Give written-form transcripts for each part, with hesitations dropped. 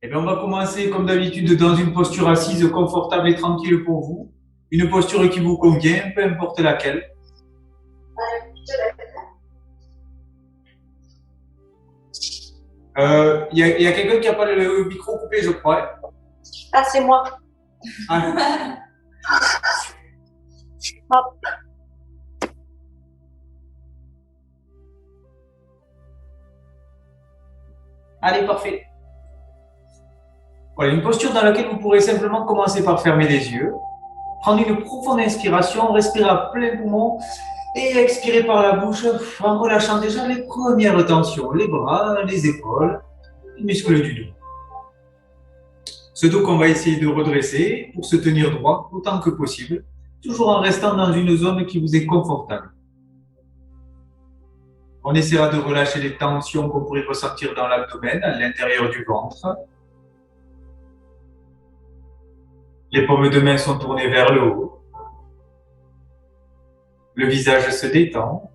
Eh bien, on va commencer comme d'habitude dans une posture assise confortable et tranquille pour vous. Une posture qui vous convient, peu importe laquelle. Il y a quelqu'un qui n'a pas le micro coupé, je crois. Ah, c'est moi. Ah, Hop. allez, parfait. Voilà, une posture dans laquelle vous pourrez simplement commencer par fermer les yeux, prendre une profonde inspiration, respirer à plein poumon et expirer par la bouche en relâchant déjà les premières tensions, les bras, les épaules, les muscles du dos. Ce dos qu'on va essayer de redresser pour se tenir droit autant que possible, toujours en restant dans une zone qui vous est confortable. On essaiera de relâcher les tensions qu'on pourrait ressentir dans l'abdomen, à l'intérieur du ventre. Les paumes de main sont tournées vers le haut. Le visage se détend.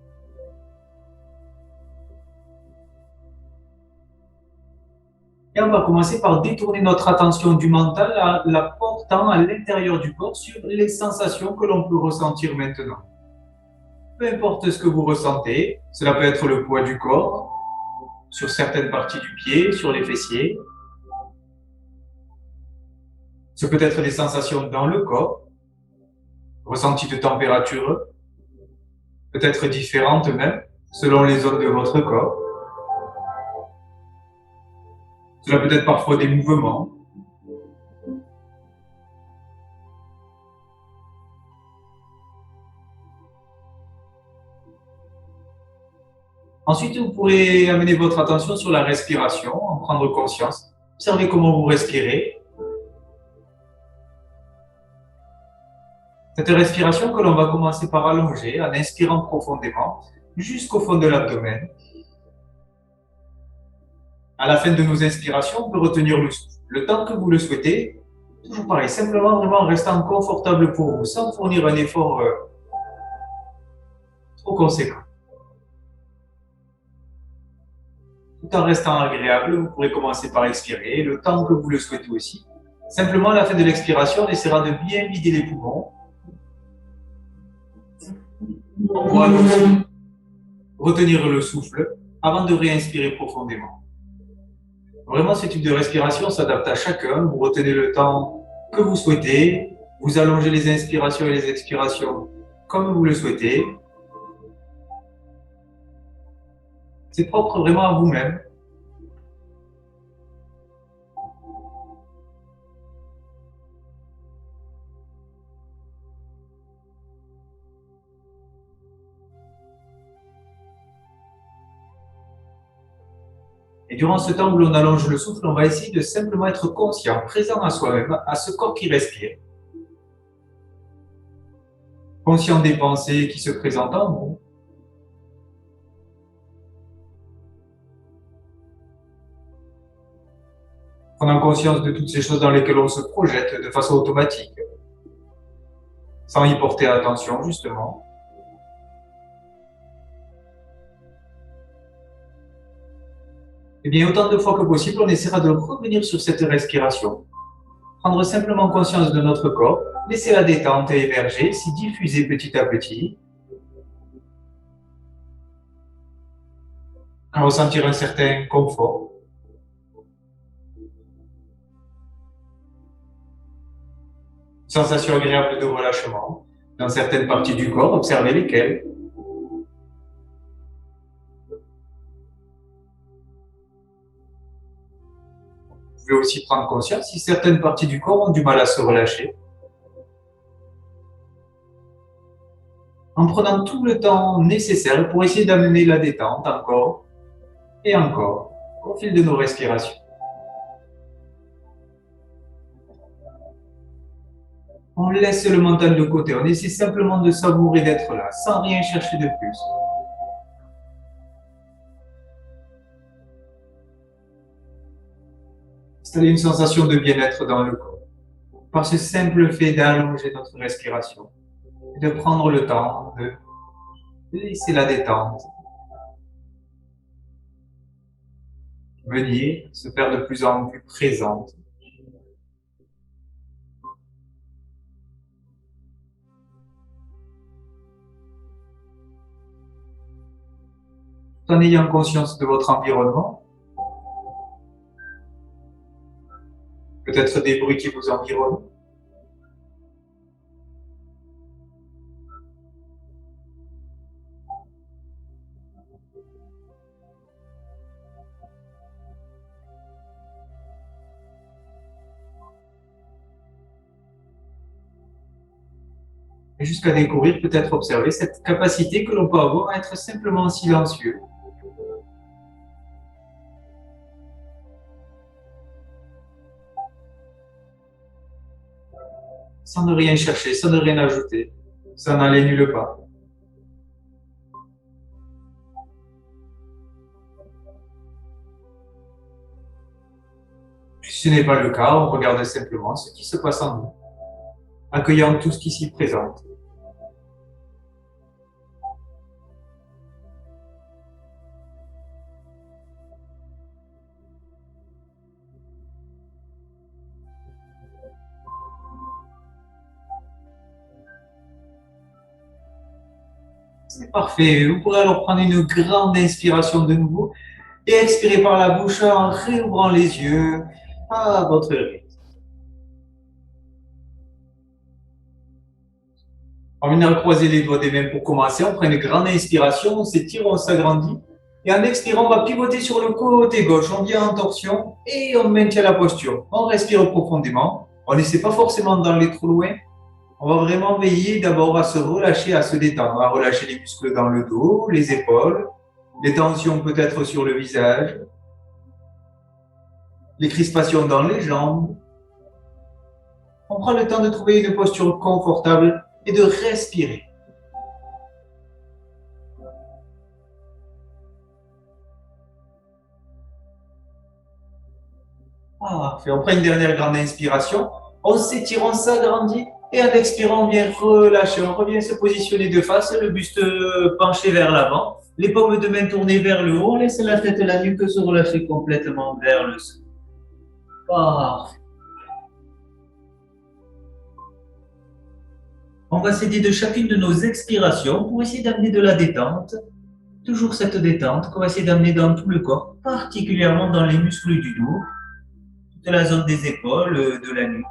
Et on va commencer par détourner notre attention du mental en la portant à l'intérieur du corps sur les sensations que l'on peut ressentir maintenant. Peu importe ce que vous ressentez, cela peut être le poids du corps, sur certaines parties du pied, sur les fessiers. Ce peut être des sensations dans le corps, ressenti de température, peut-être différentes même, selon les zones de votre corps. Cela peut être parfois des mouvements. Ensuite, vous pourrez amener votre attention sur la respiration, en prendre conscience. Observez comment vous respirez. Cette respiration que l'on va commencer par allonger en inspirant profondément jusqu'au fond de l'abdomen. À la fin de nos inspirations, on peut retenir le souffle. Le temps que vous le souhaitez, toujours pareil, simplement vraiment en restant confortable pour vous, sans fournir un effort trop conséquent. Tout en restant agréable, vous pourrez commencer par expirer, le temps que vous le souhaitez aussi. Simplement, à la fin de l'expiration, on essaiera de bien vider les poumons. On pourra retenir le souffle avant de réinspirer profondément. Vraiment, ce type de respiration s'adapte à chacun. Vous retenez le temps que vous souhaitez. Vous allongez les inspirations et les expirations comme vous le souhaitez. C'est propre vraiment à vous-même. Et durant ce temps où l'on allonge le souffle, on va essayer de simplement être conscient, présent à soi-même, à ce corps qui respire. Conscient des pensées qui se présentent en vous. Prenant conscience de toutes ces choses dans lesquelles on se projette de façon automatique, sans y porter attention justement. Et bien, autant de fois que possible, on essaiera de revenir sur cette respiration. Prendre simplement conscience de notre corps, laisser la détente émerger, s'y diffuser petit à petit. Ressentir un certain confort. Sensation agréable de relâchement dans certaines parties du corps, observez lesquelles. Vous pouvez aussi prendre conscience si certaines parties du corps ont du mal à se relâcher. En prenant tout le temps nécessaire pour essayer d'amener la détente encore et encore au fil de nos respirations. On laisse le mental de côté, on essaie simplement de savourer d'être là, sans rien chercher de plus. Installer une sensation de bien-être dans le corps, par ce simple fait d'allonger notre respiration, et de prendre le temps de laisser la détente. venir se faire de plus en plus présente. Tout en ayant conscience de votre environnement, peut-être des bruits qui vous environnent. Et jusqu'à découvrir, peut-être observer cette capacité que l'on peut avoir à être simplement silencieux. Sans ne rien chercher, sans ne rien ajouter, sans n'aller nulle part. Si ce n'est pas le cas, on regarde simplement ce qui se passe en nous, accueillant tout ce qui s'y présente. C'est parfait. Vous pourrez alors prendre une grande inspiration de nouveau et expirer par la bouche en réouvrant les yeux à votre rythme. On vient de croiser les doigts des mains pour commencer. On prend une grande inspiration, on s'étire, on s'agrandit. Et en expirant, on va pivoter sur le côté gauche. On vient en torsion et on maintient la posture. On respire profondément. On n'essaie pas forcément d'aller trop loin. On va vraiment veiller d'abord à se relâcher, à se détendre, à relâcher les muscles dans le dos, les épaules, les tensions peut-être sur le visage, les crispations dans les jambes. On prend le temps de trouver une posture confortable et de respirer. Parfait. On prend une dernière grande inspiration. On s'étire, on s'agrandit. Et en expirant, on vient relâcher. On revient se positionner de face, le buste penché vers l'avant. Les paumes de main tournées vers le haut. On laisse la tête et la nuque se relâcher complètement vers le sol. Parfait. On va s'aider de chacune de nos expirations pour essayer d'amener de la détente. Toujours cette détente qu'on va essayer d'amener dans tout le corps, particulièrement dans les muscles du dos, toute la zone des épaules, de la nuque.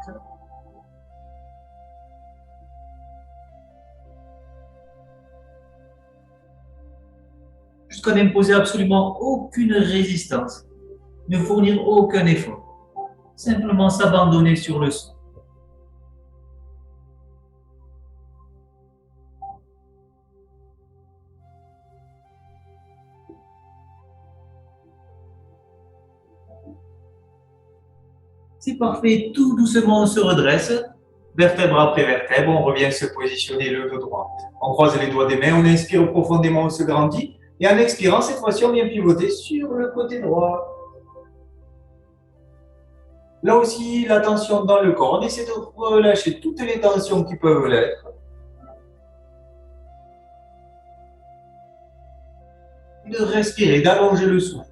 Jusqu'à n'imposer absolument aucune résistance, ne fournir aucun effort. Simplement s'abandonner sur le sol. C'est parfait, tout doucement on se redresse, vertèbre après vertèbre, on revient se positionner le dos droit. On croise les doigts des mains, on inspire profondément, on se grandit, et en expirant, cette fois-ci, on vient pivoter sur le côté droit. Là aussi, la tension dans le corps, on essaie de relâcher toutes les tensions qui peuvent l'être. De respirer, d'allonger le souffle.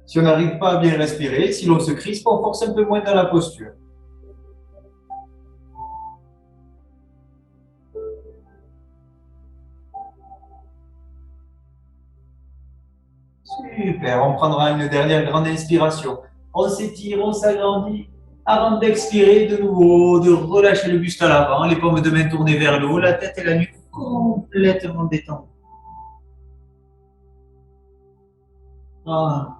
Si on n'arrive pas à bien respirer, si l'on se crispe, on force un peu moins dans la posture. Super, on prendra une dernière grande inspiration. On s'étire, on s'agrandit. Avant d'expirer de nouveau, de relâcher le buste à l'avant, les paumes de main tournées vers le haut, la tête et la nuque complètement détendues. Ah.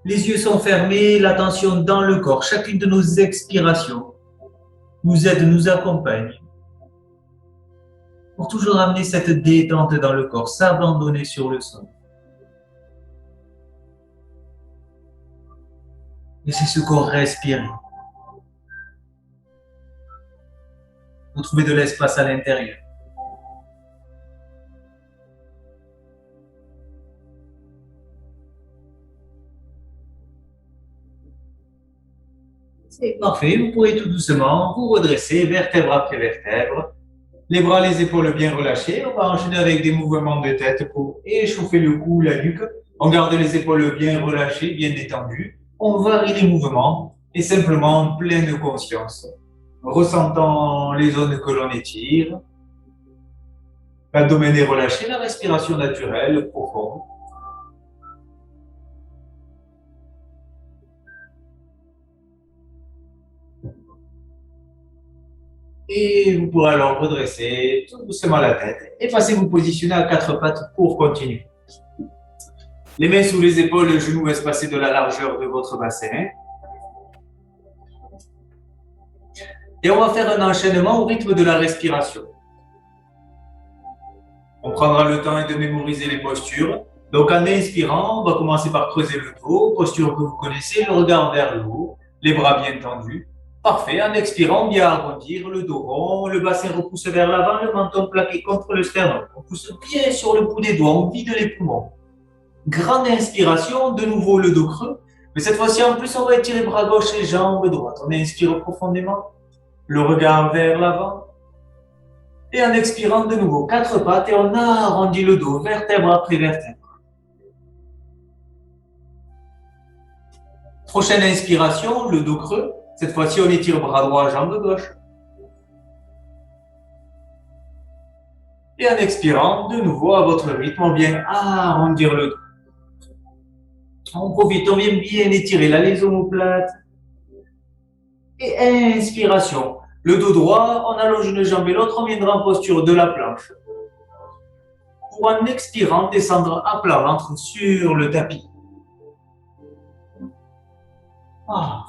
Les yeux sont fermés, l'attention dans le corps. Chacune de nos expirations nous aide, nous accompagne. Pour toujours amener cette détente dans le corps, s'abandonner sur le sol. Et c'est ce qu'on respire. Retrouver de l'espace à l'intérieur. C'est parfait, vous pourrez tout doucement vous redresser vertèbre après vertèbre Les bras, les épaules bien relâchés. On va enchaîner avec des mouvements de tête pour échauffer le cou, la nuque. On garde les épaules bien relâchées, bien détendues. On varie les mouvements et simplement en pleine conscience, ressentant les zones que l'on étire. L'abdomen est relâché, la respiration naturelle, profonde. Et vous pourrez alors redresser tout doucement la tête et passer vous positionner à quatre pattes pour continuer. Les mains sous les épaules, les genoux espacés de la largeur de votre bassin. Et on va faire un enchaînement au rythme de la respiration. On prendra le temps de mémoriser les postures. Donc en inspirant, on va commencer par creuser le dos, posture que vous connaissez, le regard vers le haut, les bras bien tendus. Parfait. En expirant, bien arrondir, le dos rond, le bassin repousse vers l'avant, le menton plaqué contre le sternum. On pousse bien sur le bout des doigts, on vide les poumons. Grande inspiration, de nouveau le dos creux. Mais cette fois-ci, en plus, on va étirer bras gauche et jambes droite. On inspire profondément, le regard vers l'avant. Et en expirant de nouveau, quatre pattes et on arrondit le dos, vertèbre après vertèbre. Prochaine inspiration, le dos creux. Cette fois-ci, on étire bras droit, jambe gauche. Et en expirant, de nouveau, à votre rythme, on vient arrondir le dos. On profite, on vient bien étirer les omoplates. Et inspiration. Le dos droit, on allonge une jambe et l'autre, on viendra en posture de la planche. Pour en expirant, descendre à plat ventre sur le tapis. Ah.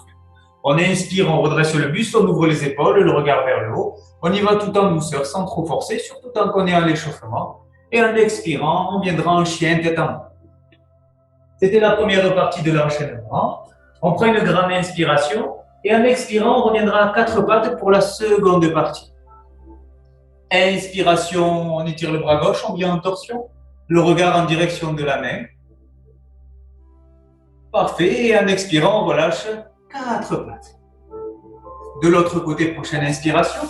On inspire, on redresse le buste, on ouvre les épaules, le regard vers le haut. On y va tout en douceur, sans trop forcer, surtout tant qu'on est à l'échauffement. Et en expirant, on viendra en chien tête en bas. C'était la première partie de l'enchaînement. On prend une grande inspiration et en expirant, on reviendra à quatre pattes pour la seconde partie. Inspiration, on étire le bras gauche, on vient en torsion, le regard en direction de la main. Parfait, et en expirant, on relâche quatre pattes. De l'autre côté, prochaine inspiration.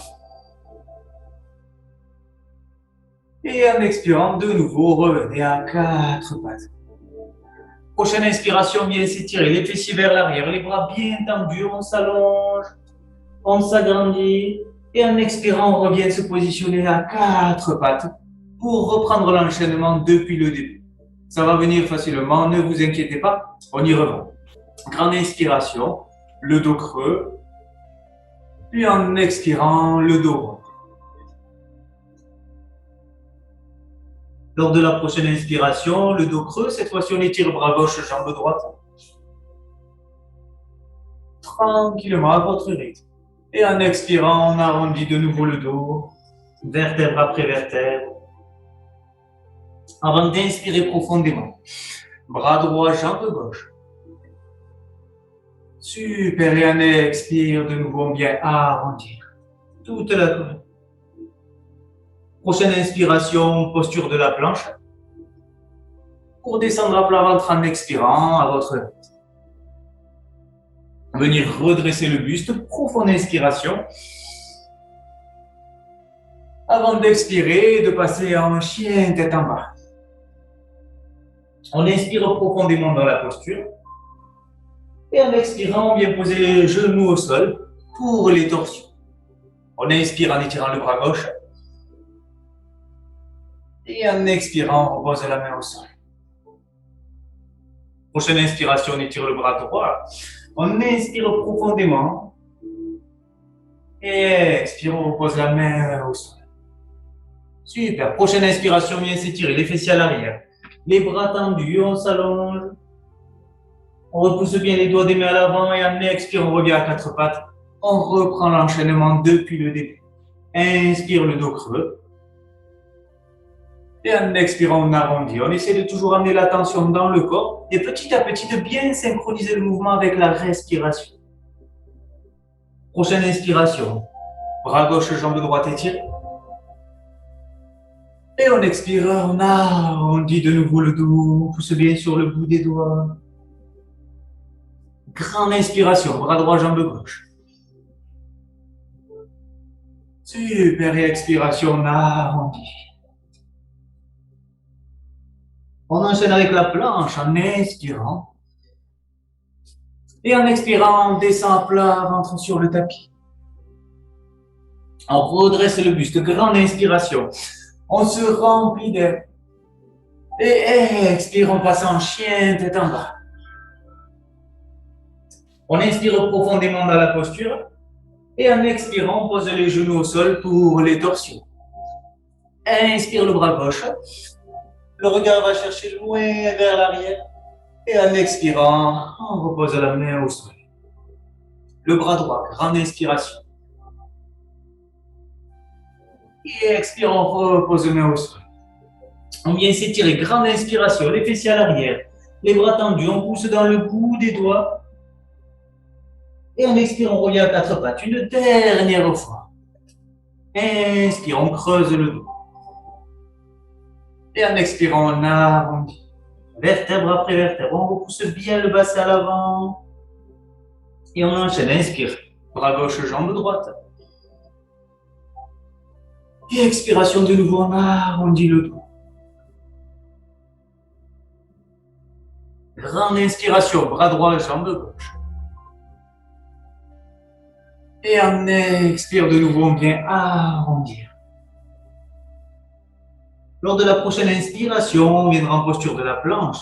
Et en expirant, de nouveau, revenez à quatre pattes. Prochaine inspiration, bien s'étirer, les fessiers vers l'arrière, les bras bien tendus, on s'allonge, on s'agrandit. Et en expirant, on revient se positionner à quatre pattes pour reprendre l'enchaînement depuis le début. Ça va venir facilement, ne vous inquiétez pas, on y revient. Grande inspiration, le dos creux, puis en expirant, le dos rond. Lors de la prochaine inspiration, le dos creux, cette fois-ci on étire bras gauche, jambe droite. Tranquillement à votre rythme. Et en expirant, on arrondit de nouveau le dos, vertèbre après vertèbre. Avant d'inspirer profondément, bras droit, jambe gauche. Super, et en expire, de nouveau on vient arrondir toute la colonne. Prochaine inspiration, posture de la planche. Pour descendre à plat ventre en expirant à votre rythme. Venir redresser le buste, profonde inspiration. Avant d'expirer, de passer en chien tête en bas. On inspire profondément dans la posture. Et en expirant, on vient poser les genoux au sol pour les torsions. On inspire en étirant le bras gauche. Et en expirant, on repose la main au sol. Prochaine inspiration, on étire le bras droit. On inspire profondément. Et expire, on repose la main au sol. Super. Prochaine inspiration, vient s'étirer les fessiers à l'arrière. Les bras tendus, on s'allonge. On repousse bien les doigts des mains à l'avant et en expire, on revient à quatre pattes. On reprend l'enchaînement depuis le début. Inspire le dos creux. Et en expirant, on arrondit. On essaie de toujours amener l'attention dans le corps et petit à petit de bien synchroniser le mouvement avec la respiration. Prochaine inspiration. Bras gauche, jambe droite étirée. Et on expire, on arrondit de nouveau le dos. On pousse bien sur le bout des doigts. Grande inspiration, bras droit, jambe gauche. Super, et expiration, on arrondit. On enchaîne avec la planche en inspirant. Et en expirant, on descend à plat, rentre sur le tapis. On redresse le buste, grande inspiration. On se remplit d'air. Et expire, on passe en chien, tête en bas. On inspire profondément dans la posture. Et en expirant, on pose les genoux au sol pour les torsions. Inspire le bras gauche. Le regard va chercher loin vers l'arrière. Et en expirant, on repose la main au sol. Le bras droit, grande inspiration. Et expire, on repose la main au sol. On vient s'étirer, grande inspiration, les fessiers à l'arrière. Les bras tendus, on pousse dans le bout des doigts. Et en expire, on revient à quatre pattes. Une dernière fois. Inspire, on creuse le dos. Et en expirant, on arrondit. Vertèbre après vertèbre, on repousse bien le bassin à l'avant. Et on enchaîne, inspire. Bras gauche, jambe droite. Et expiration de nouveau, on arrondit le dos. Grande inspiration, bras droit, jambe gauche. Et on expire de nouveau, on vient arrondir. Lors de la prochaine inspiration, on viendra en posture de la planche.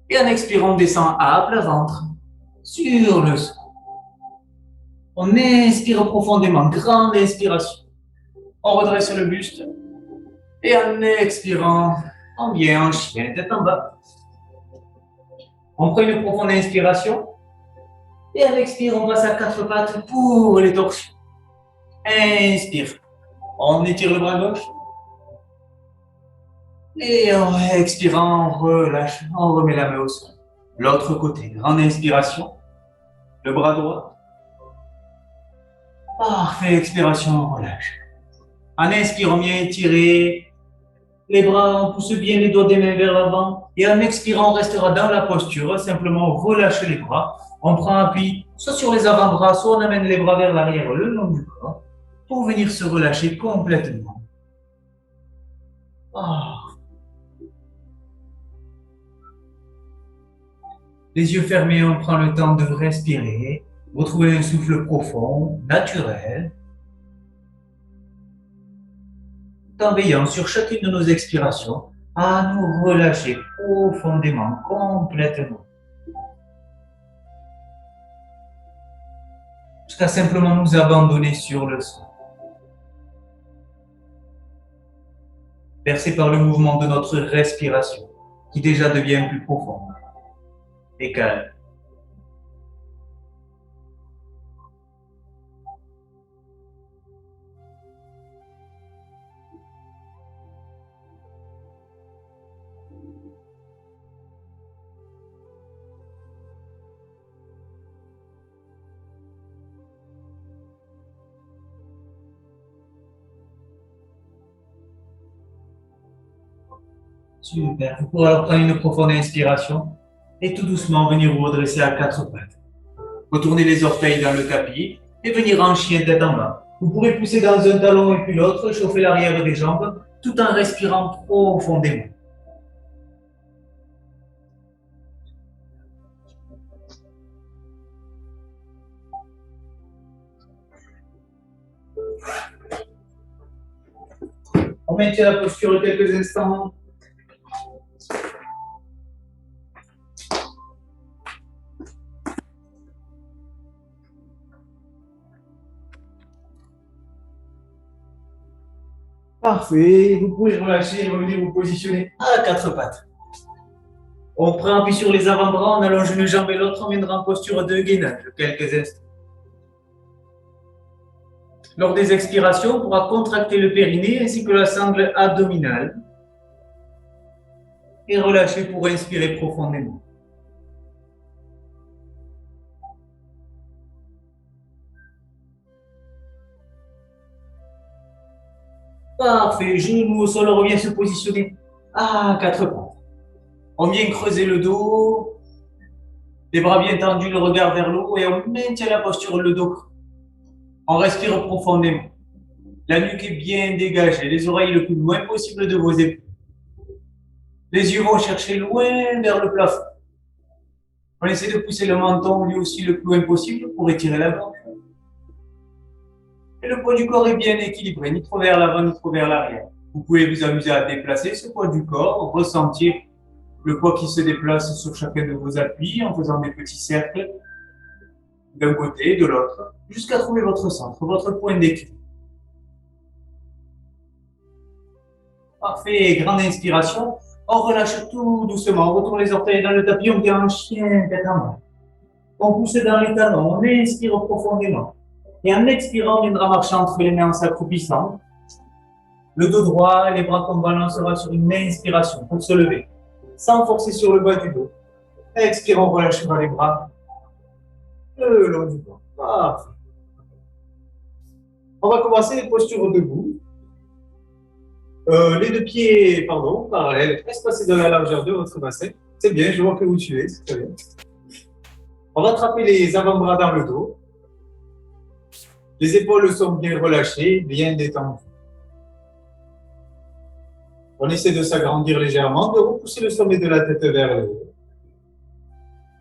Et en expirant, on descend à plat ventre sur le sol. On inspire profondément, grande inspiration. On redresse le buste. Et en expirant, on vient en chien, tête en bas. On prend une profonde inspiration. Et en expirant, on passe à quatre pattes pour les torsions. Inspire. On étire le bras gauche. Et en expirant, on relâche, on remet la main au sol. L'autre côté, grande inspiration. Le bras droit. Parfait, expiration, on relâche. En inspirant, on vient étirer les bras, on pousse bien les doigts des mains vers l'avant. Et en expirant, on restera dans la posture. Simplement, on relâche les bras. On prend appui soit sur les avant-bras, soit on amène les bras vers l'arrière le long du corps pour venir se relâcher complètement. Les yeux fermés, on prend le temps de respirer. Retrouvez un souffle profond, naturel. En veillant sur chacune de nos expirations à nous relâcher profondément, complètement. Jusqu'à simplement nous abandonner sur le sol. Bercé par le mouvement de notre respiration, qui déjà devient plus profonde et calme. Super. Vous pourrez alors prendre une profonde inspiration et tout doucement venir vous redresser à quatre pattes. Retournez les orteils dans le tapis et venir en chien tête en bas. Vous pourrez pousser dans un talon et puis l'autre, chauffer l'arrière des jambes tout en respirant profondément. On maintient la posture quelques instants. Parfait. Vous pouvez relâcher et revenir vous positionner à quatre pattes. On prend appui sur les avant-bras, on allonge une jambe et l'autre, on viendra en posture de gainage quelques instants. Lors des expirations, on pourra contracter le périnée ainsi que la sangle abdominale et relâcher pour inspirer profondément. Parfait, genoux au sol, on revient se positionner à quatre pattes. On vient creuser le dos, les bras bien tendus, le regard vers le haut et on maintient la posture, le dos creux. On respire profondément. La nuque est bien dégagée, les oreilles le plus loin possible de vos épaules. Les yeux vont chercher loin vers le plafond. On essaie de pousser le menton lui aussi le plus loin possible pour étirer la gorge. Et le poids du corps est bien équilibré, ni trop vers l'avant, ni trop vers l'arrière. Vous pouvez vous amuser à déplacer ce poids du corps, ressentir le poids qui se déplace sur chacun de vos appuis en faisant des petits cercles d'un côté et de l'autre, jusqu'à trouver votre centre, votre point d'équilibre. Parfait, grande inspiration. On relâche tout doucement, on retourne les orteils dans le tapis, on vient en chien, tête en bas. On pousse dans les talons, on inspire profondément. Et en expirant, on viendra marcher entre les mains en s'accroupissant. Le dos droit, les bras qu'on balancera sur une inspiration pour se lever, sans forcer sur le bas du dos. Expirons, on relâche les bras le long du corps. Parfait. On va commencer les postures debout. Les deux pieds, parallèles, espacés de la largeur de votre bassin. C'est bien, je vois que vous suivez, c'est très bien. On va attraper les avant-bras dans le dos. Les épaules sont bien relâchées, bien détendues. On essaie de s'agrandir légèrement, de repousser le sommet de la tête vers le haut.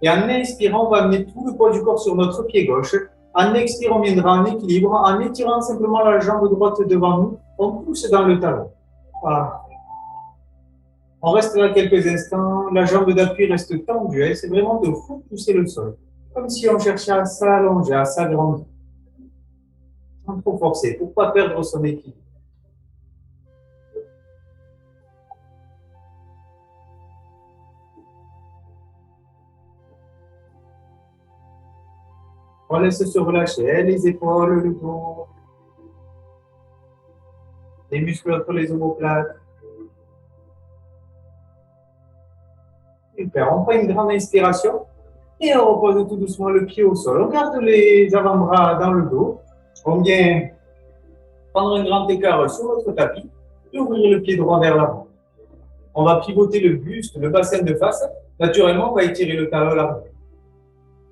Et en inspirant, on va amener tout le poids du corps sur notre pied gauche. En expirant, on viendra en équilibre. En étirant simplement la jambe droite devant nous, on pousse dans le talon. Voilà. On reste là quelques instants. La jambe d'appui reste tendue. C'est vraiment de repousser le sol. Comme si on cherchait à s'allonger, à s'agrandir. Sans trop forcer, pour ne pas perdre son équilibre. On laisse se relâcher les épaules, le dos, les muscles entre les omoplates. Super, on prend une grande inspiration et on repose tout doucement le pied au sol. On garde les avant-bras dans le dos. On vient prendre un grand écart sur notre tapis et ouvrir le pied droit vers l'avant. On va pivoter le buste, le bassin de face. Naturellement, on va étirer le talon à l'arrière.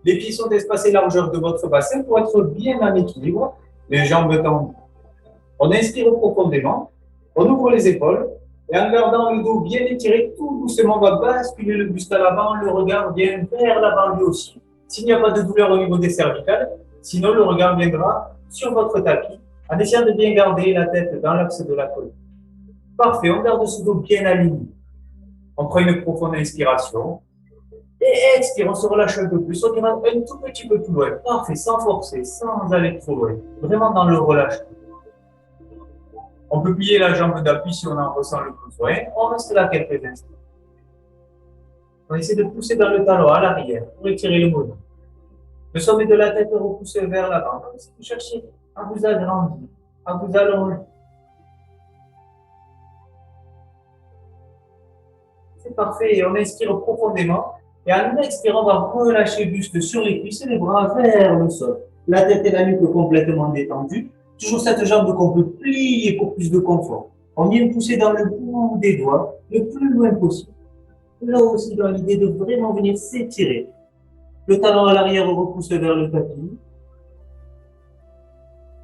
Les pieds sont espacés largeur de votre bassin pour être bien en équilibre, les jambes tendues. On inspire profondément, on ouvre les épaules et en gardant le dos bien étiré, tout doucement on va basculer le buste à l'avant, le regard vient vers l'avant lui aussi. S'il n'y a pas de douleur au niveau des cervicales, sinon le regard viendra sur votre tapis en essayant de bien garder la tête dans l'axe de la colonne. Parfait, on garde ce dos bien aligné. On prend une profonde inspiration. Et expire, on se relâche un peu plus, on ira un tout petit peu plus loin. Parfait, sans forcer, sans aller trop loin. Vraiment dans le relâchement. On peut plier la jambe d'appui si on en ressent le besoin. On reste là quelques instants. On essaie de pousser dans le talon à l'arrière pour étirer le mollet. Le sommet de la tête repoussé vers l'avant. Comme si vous cherchiez à vous agrandir, à vous allonger. C'est parfait. Et on inspire profondément. Et en expirant, on va relâcher le buste sur les cuisses et les bras vers le sol. La tête et la nuque complètement détendues. Toujours cette jambe qu'on peut plier pour plus de confort. On vient pousser dans le bout des doigts le plus loin possible. Là aussi, dans l'idée de vraiment venir s'étirer. Le talon à l'arrière repousse vers le tapis.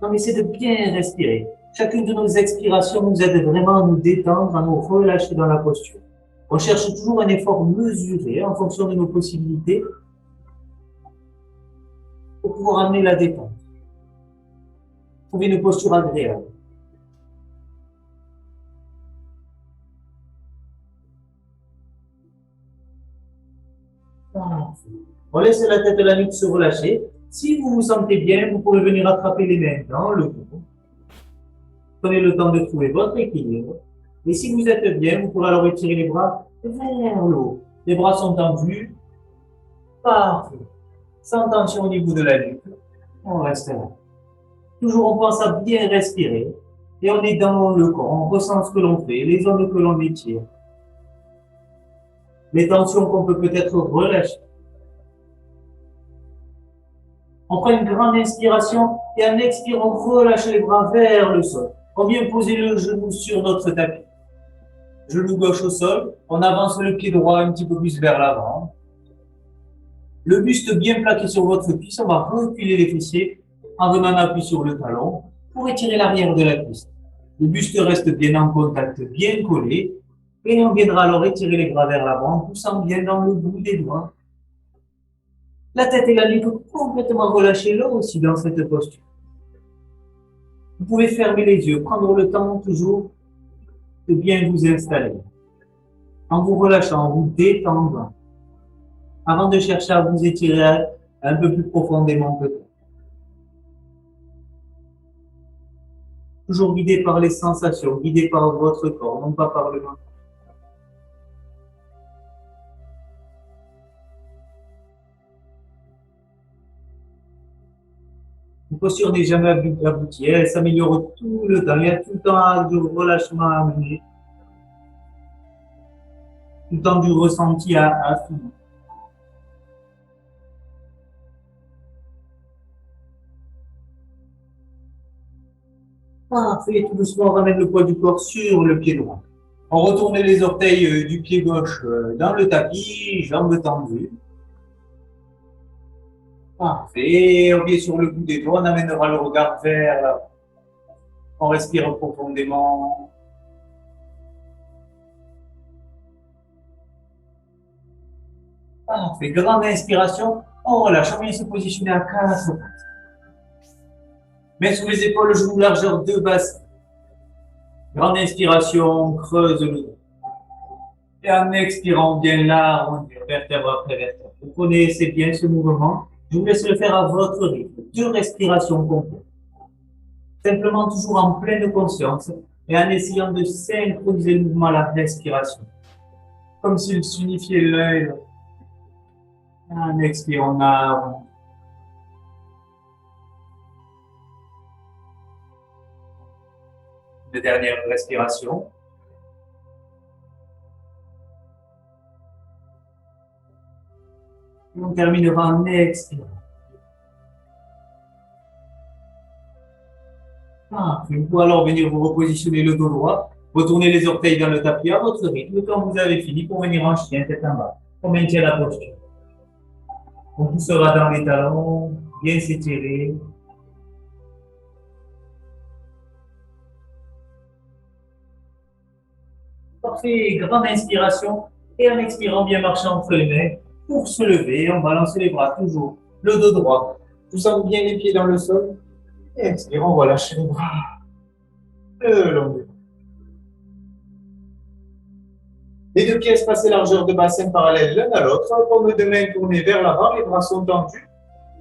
On essaie de bien respirer. Chacune de nos expirations nous aide vraiment à nous détendre, à nous relâcher dans la posture. On cherche toujours un effort mesuré en fonction de nos possibilités pour pouvoir amener la détente. Trouver une posture agréable. On laisse la tête et la nuque se relâcher. Si vous vous sentez bien, vous pouvez venir attraper les mains dans le dos. Prenez le temps de trouver votre équilibre. Et si vous êtes bien, vous pourrez alors étirer les bras vers le haut. Les bras sont tendus. Parfait. Sans tension au niveau de la nuque. On reste là. Toujours, on pense à bien respirer. Et on est dans le corps. On ressent ce que l'on fait, les zones que l'on étire. Les tensions qu'on peut peut-être relâcher. On prend une grande inspiration et en expirant, on relâche les bras vers le sol. On vient poser le genou sur notre tapis. Genou gauche au sol. On avance le pied droit un petit peu plus vers l'avant. Le buste bien plaqué sur votre cuisse. On va reculer les fessiers En venant appuyer sur le talon pour étirer l'arrière de la cuisse. Le buste reste bien en contact, bien collé. Et on viendra alors étirer les bras vers l'avant, poussant bien dans le bout des doigts. La tête et la nuque complètement relâchées là aussi dans cette posture. Vous pouvez fermer les yeux, prendre le temps toujours de bien vous installer. En vous relâchant, en vous détendant. Avant de chercher à vous étirer un peu plus profondément peut-être. Toujours guidé par les sensations, guidé par votre corps, non pas par le mental. Une posture n'est jamais aboutie, elle s'améliore tout le temps. Il y a tout le temps du relâchement à amener, tout le temps du ressenti à finir. Parfait, tout doucement, on ramène le poids du corps sur le pied droit. On retourne les orteils du pied gauche dans le tapis, jambes tendues. Parfait, on vient sur le bout des doigts, on amènera le regard vers l'avant. On respire profondément. Parfait, grande inspiration, on relâche, on vient se positionner à 4 pattes. Mains sous les épaules, genoux largeur de bassin. Grande inspiration, creuse le dos. Et en expirant, bien là, on vertèbre après vertèbre. Vous connaissez bien ce mouvement. Je vous laisse le faire à votre rythme. 2 respirations complètes. Simplement toujours en pleine conscience et en essayant de synchroniser le mouvement à la respiration. Comme s'il s'unifiait l'un et l'autre. En expirant, on a une dernière respiration. Et on terminera en expirant. Vous pouvez alors venir vous repositionner le dos droit, retourner les orteils dans le tapis à votre rythme quand vous avez fini pour venir en chien tête en bas. On maintient la posture. On poussera dans les talons, bien s'étirer. Parfait, grande inspiration. Et en expirant, bien marcher entre les mains pour se lever. On balance les bras toujours. Le dos droit. Poussant bien les pieds dans le sol. Et expirant, on va lâcher les bras. Le long des bras. Les 2 pieds espacés largeur de bassin parallèle l'un à l'autre. Paume de main tournée vers l'avant. Les bras sont tendus.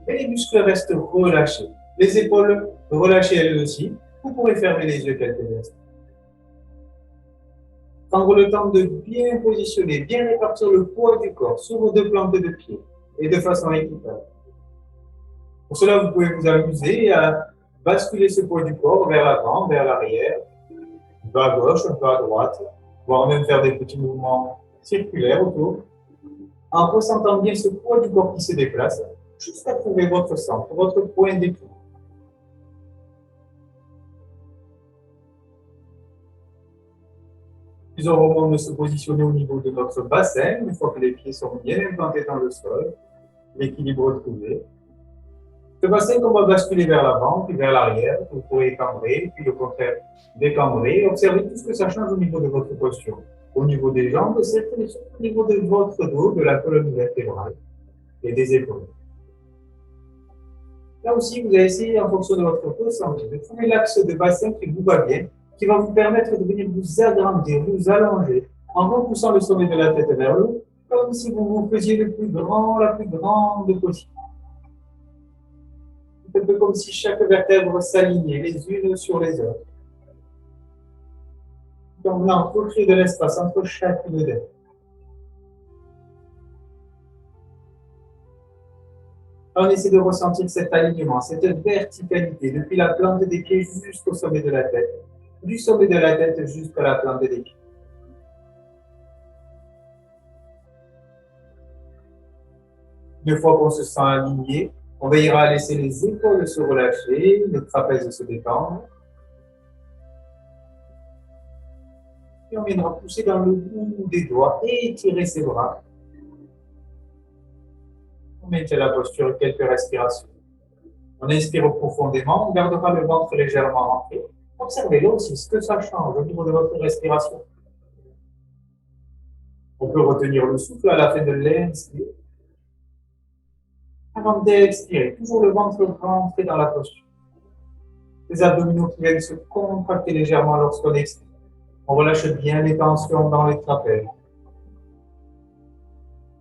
Et les muscles restent relâchés. Les épaules relâchées elles aussi. Vous pourrez fermer les yeux quelques instants. Prendre le temps de bien positionner, bien répartir le poids du corps sur vos 2 plantes de pied et de façon équitable. Pour cela, vous pouvez vous amuser à basculer ce poids du corps vers l'avant, vers l'arrière, un peu à gauche, un peu à droite, voire même faire des petits mouvements circulaires autour, en ressentant bien ce poids du corps qui se déplace jusqu'à trouver votre centre, votre point d'équilibre. Puis on remonte de se positionner au niveau de notre bassin, une fois que les pieds sont bien implantés dans le sol, l'équilibre trouvé. Ce bassin qu'on va basculer vers l'avant, puis vers l'arrière, vous pourrez cambrer, puis au contraire décambrer. Observez tout ce que ça change au niveau de votre posture. Au niveau des jambes, c'est au niveau de votre dos, de la colonne vertébrale et des épaules. Là aussi, vous allez essayer, en fonction de votre ressenti, de trouver l'axe de bassin qui vous va bien, qui va vous permettre de venir vous agrandir, vous allonger, en repoussant le sommet de la tête vers le haut, comme si vous vous faisiez le plus grand, la plus grande possible. C'est un peu comme si chaque vertèbre s'alignait les unes sur les autres. Donc, on a recréé de l'espace entre chacune d'elles. On essaie de ressentir cet alignement, cette verticalité, depuis la plante des pieds jusqu'au sommet de la tête, du sommet de la tête jusqu'à la plante des pieds. Une fois qu'on se sent aligné, on veillera à laisser les épaules se relâcher, les trapèzes se détendre. Et on viendra pousser dans le bout des doigts et étirer ses bras. On maintient la posture quelques respirations. On inspire profondément, on gardera le ventre légèrement rentré. Observez-le aussi, ce que ça change au niveau de votre respiration. On peut retenir le souffle à la fin de l'inspire. Avant d'expirer, toujours le ventre rentré dans la posture. Les abdominaux qui viennent se contracter légèrement lorsqu'on expire. On relâche bien les tensions dans les trapèzes.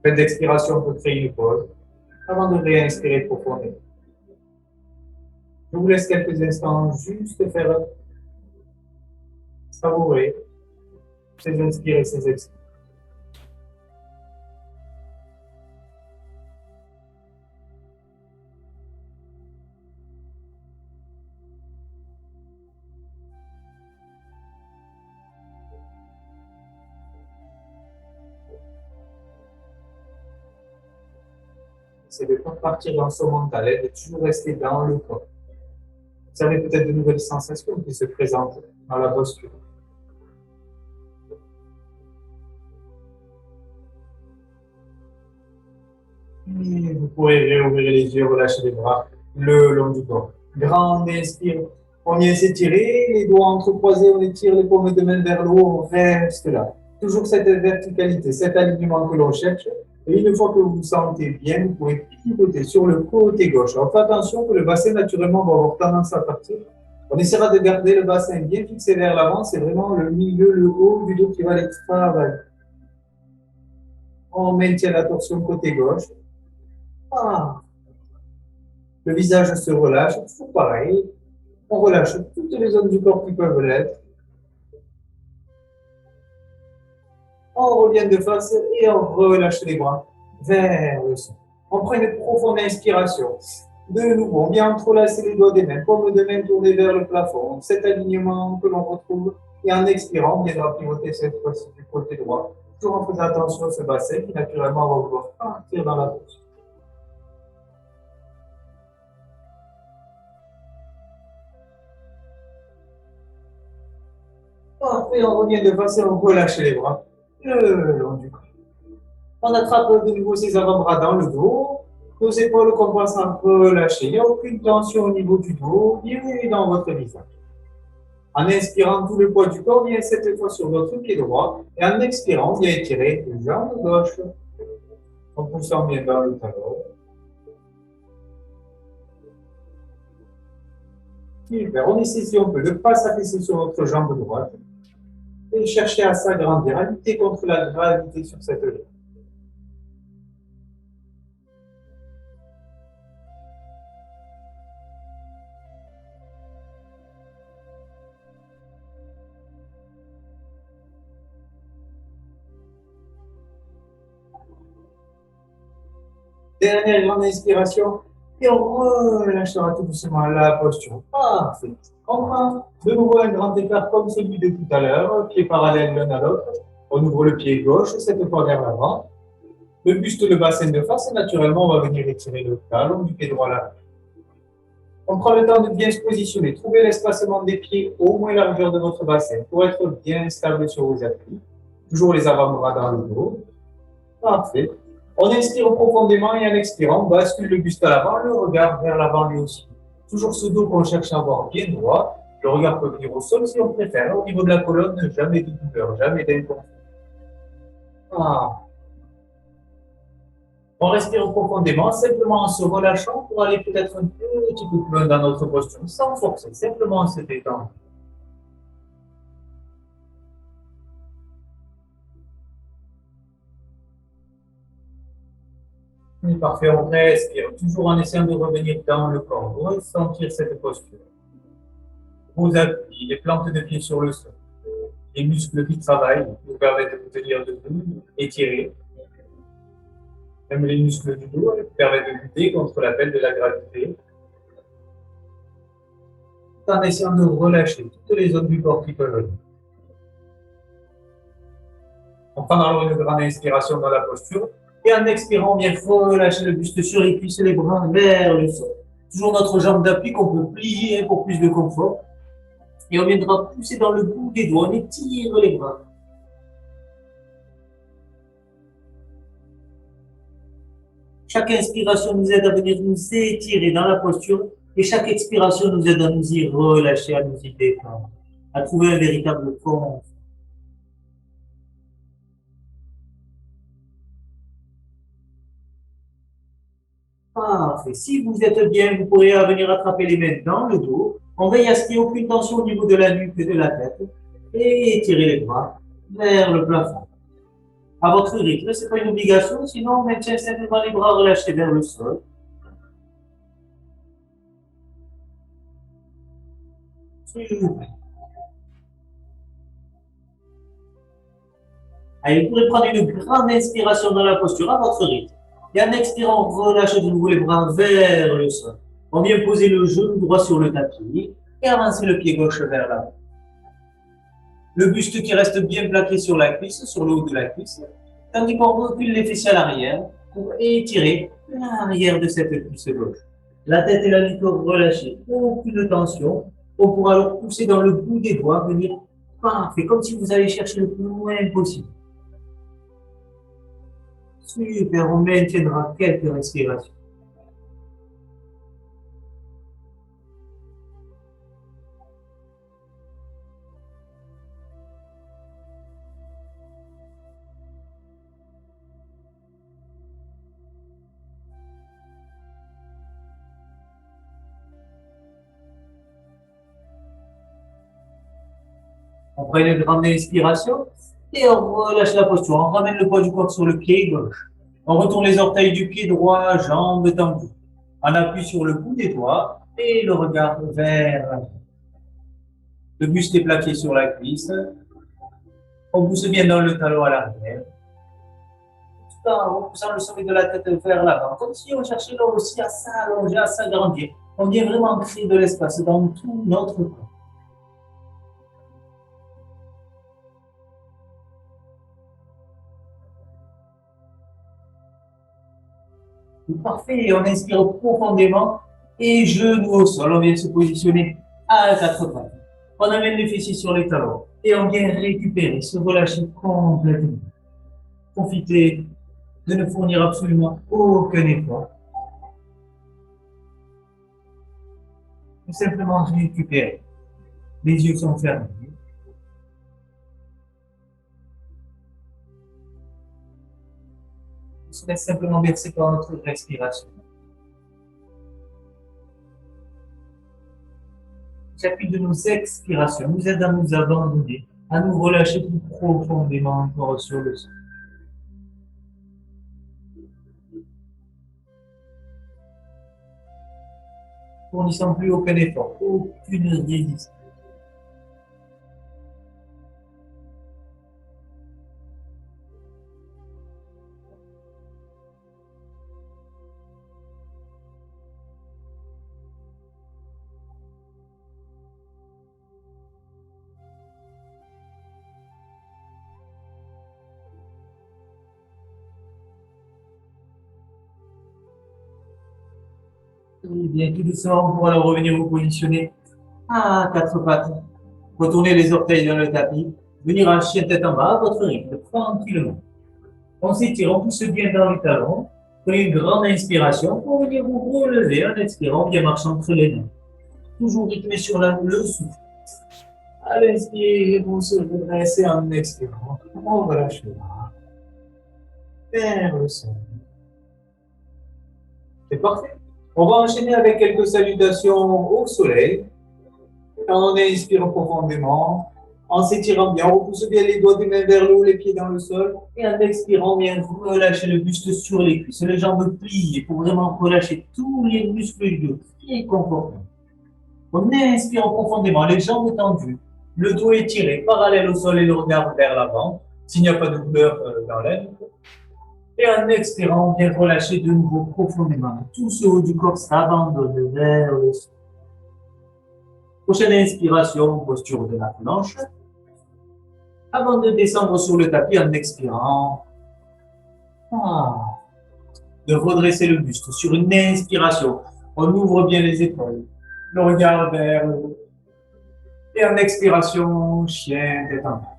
Fin d'expiration, on peut créer une pause avant de réinspirer profondément. Je vous laisse quelques instants juste faire savourer ces inspires et ces expires. C'est de ne pas partir dans son mental, de toujours rester dans le corps. Vous avez peut-être de nouvelles sensations qui se présentent dans la posture. Et vous pourrez réouvrir les yeux, relâcher les bras le long du corps. Grande inspire. On vient s'étirer, les doigts entrecroisés, on étire les paumes de main vers le haut, on reste là. Toujours cette verticalité, cet alignement que l'on cherche. Et une fois que vous vous sentez bien, vous pouvez pivoter sur le côté gauche. Alors faites attention que le bassin naturellement va avoir tendance à partir. On essaiera de garder le bassin bien fixé vers l'avant. C'est vraiment le milieu, le haut du dos qui va aller travailler. On maintient la torsion côté gauche. Ah. Le visage se relâche, toujours pareil. On relâche toutes les zones du corps qui peuvent l'être. On revient de face et on relâche les bras vers le sol. On prend une profonde inspiration. De nouveau, on vient entrelacer les doigts des mains, paumes de main tournées vers le plafond. Cet alignement que l'on retrouve. Et en expirant, on viendra pivoter cette fois-ci du côté droit. Toujours en faisant attention à ce bassin qui naturellement va vouloir partir dans la bouche. Parfait, on revient de face et on relâche les bras le long du corps. On attrape de nouveau ses avant-bras dans le dos. Nos épaules commencent à relâcher. Il n'y a aucune tension au niveau du dos. Bienvenue dans votre visage. En inspirant, tout le poids du corps vient cette fois sur votre pied droit. Et en expirant, on vient étirer les jambes gauche. En poussant bien vers le talon. Super. On essaie, si on peut, de ne pas s'affaisser sur notre jambe droite. Et chercher à s'agrandir, à lutter contre la gravité sur cette jambe. Dernière grande inspiration. Et on relâchera tout doucement la posture. Parfait. On prend de nouveau un grand écart comme celui de tout à l'heure, pieds parallèles l'un à l'autre. On ouvre le pied gauche, cette fois vers l'avant. Le buste, le bassin de face, et naturellement, on va venir étirer le talon du pied droit là. On prend le temps de bien se positionner. Trouvez l'espacement des pieds au moins largeur de votre bassin pour être bien stable sur vos appuis. Toujours les avant-bras dans le dos. Parfait. On inspire profondément et en expirant, on bascule le buste à l'avant, le regard vers l'avant lui aussi. Toujours ce dos qu'on cherche à avoir bien droit. Le regard peut venir au sol si on préfère. Au niveau de la colonne, jamais de douleur, jamais d'inconfort. Ah. On respire profondément, simplement en se relâchant pour aller peut-être un petit peu plus loin dans notre posture, sans forcer, simplement en se détendant. Parfait, on respire, toujours en essayant de revenir dans le corps, ressentir cette posture. Vos appuis, les plantes de pied sur le sol, les muscles qui travaillent vous permettent de vous tenir debout, étirer. Même les muscles du dos permettent de lutter contre l'appel de la gravité. En essayant de relâcher toutes les zones du corps qui peuvent venir. On prend alors une grande inspiration dans la posture. Et en expirant, on vient relâcher le buste sur les cuisses et les bras vers le sol. Toujours notre jambe d'appui qu'on peut plier pour plus de confort. Et on viendra pousser dans le bout des doigts, on étire les bras. Chaque inspiration nous aide à venir nous étirer dans la posture Et chaque expiration nous aide à nous y relâcher, à nous y détendre, à trouver un véritable confort. Parfait. Si vous êtes bien, vous pourrez venir attraper les mains dans le dos. On veille à ce qu'il n'y ait aucune tension au niveau de la nuque et de la tête. Et étirez les bras vers le plafond. À votre rythme, ce n'est pas une obligation, sinon on maintient simplement les bras relâchés vers le sol. Super. Allez, vous pourrez prendre une grande inspiration dans la posture à votre rythme. Et en expirant, relâchez de nouveau les bras vers le sol. On vient poser le genou droit sur le tapis et avancer le pied gauche vers l'avant. Le buste qui reste bien plaqué sur la cuisse, sur le haut de la cuisse, tandis qu'on recule les fessiers à l'arrière pour étirer l'arrière de cette cuisse gauche. La tête et la nuque relâchées, aucune tension. On pourra alors pousser dans le bout des doigts, venir parfait, comme si vous allez chercher le plus loin possible. Super, on maintiendra quelques respirations. On prend une grande inspiration et on relâche la posture. On ramène le poids du corps sur le pied gauche. On retourne les orteils du pied droit, jambes tendues. On appuie sur le bout des doigts et le regard vers l'avant. Le buste est plaqué sur la cuisse. On pousse bien dans le talon à l'arrière. Tout en repoussant le sommet de la tête vers l'avant. Comme si on cherchait là aussi à s'allonger, à s'agrandir. On vient vraiment créer de l'espace dans tout notre corps. Parfait, on inspire profondément et genoux au sol, on vient se positionner à quatre pattes. On amène les fessiers sur les talons et on vient récupérer, se relâcher complètement. Profitez de ne fournir absolument aucun effort. Tout simplement récupérer. Les yeux sont fermés. On se laisse simplement bercer par notre respiration. Chacune de nos expirations nous aide à nous abandonner, à nous relâcher plus profondément encore sur le sol. Fournissant plus aucun effort, aucune résistance. Et bien, tout doucement, on pourra revenir vous positionner à quatre pattes. Retournez les orteils dans le tapis. Venir en chien tête en bas à votre rythme, tranquillement. On s'étire, on pousse bien dans les talons. Prenez une grande inspiration pour venir vous relever en expirant, bien marchant entre les mains. Toujours rythmé sur le souffle. À l'inspire, vous se redressez en expirant. On relâche les bras. Vers le sol. C'est parfait. On va enchaîner avec quelques salutations au soleil. On inspire profondément. En s'étirant bien, on repousse bien les doigts des mains vers le haut, les pieds dans le sol. Et en expirant bien, relâchez le buste sur les cuisses, les jambes pliées pour vraiment relâcher tous les muscles du dos. Très confortable. On inspire profondément, les jambes tendues, le dos étiré, parallèle au sol et le regard vers l'avant, s'il n'y a pas de douleur dans l'aine. Et en expirant, bien relâcher de nouveau profondément. Tout ce haut du corps s'abandonne vers le sol. Prochaine inspiration, posture de la planche. Avant de descendre sur le tapis en expirant, de redresser le buste sur une inspiration. On ouvre bien les épaules, le regard vers le haut. Et en expiration, chien tête en bas.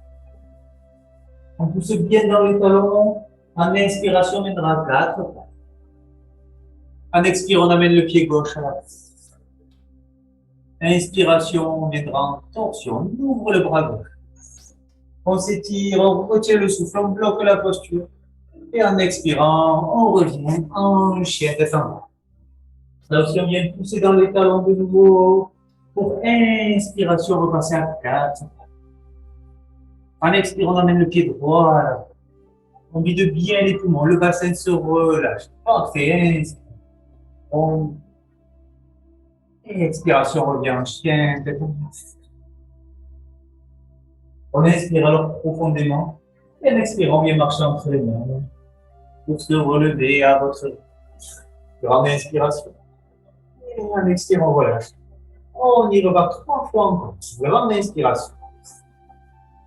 On pousse bien dans les talons. En inspiration, mènera 4 pas. En expirant, on amène le pied gauche à la face. Inspiration, on viendra en torsion, on ouvre le bras gauche. On s'étire, on retient le souffle, on bloque la posture. Et en expirant, on revient en chien tête en bas. Là aussi, on vient pousser dans les talons de nouveau. Pour inspiration, repasser à 4. En expirant, on amène le pied droit à l'avant. On vide bien les poumons, le bassin se relâche. Parfait, inspire. On... Expiration, revient en chien tête en bas. On inspire alors profondément. Et en expirant, on vient marcher entre les mains. Pour se relever à votre rythme. Grande inspiration. Et en expirant, on relâche. On y repart 3 fois encore. Grande inspiration.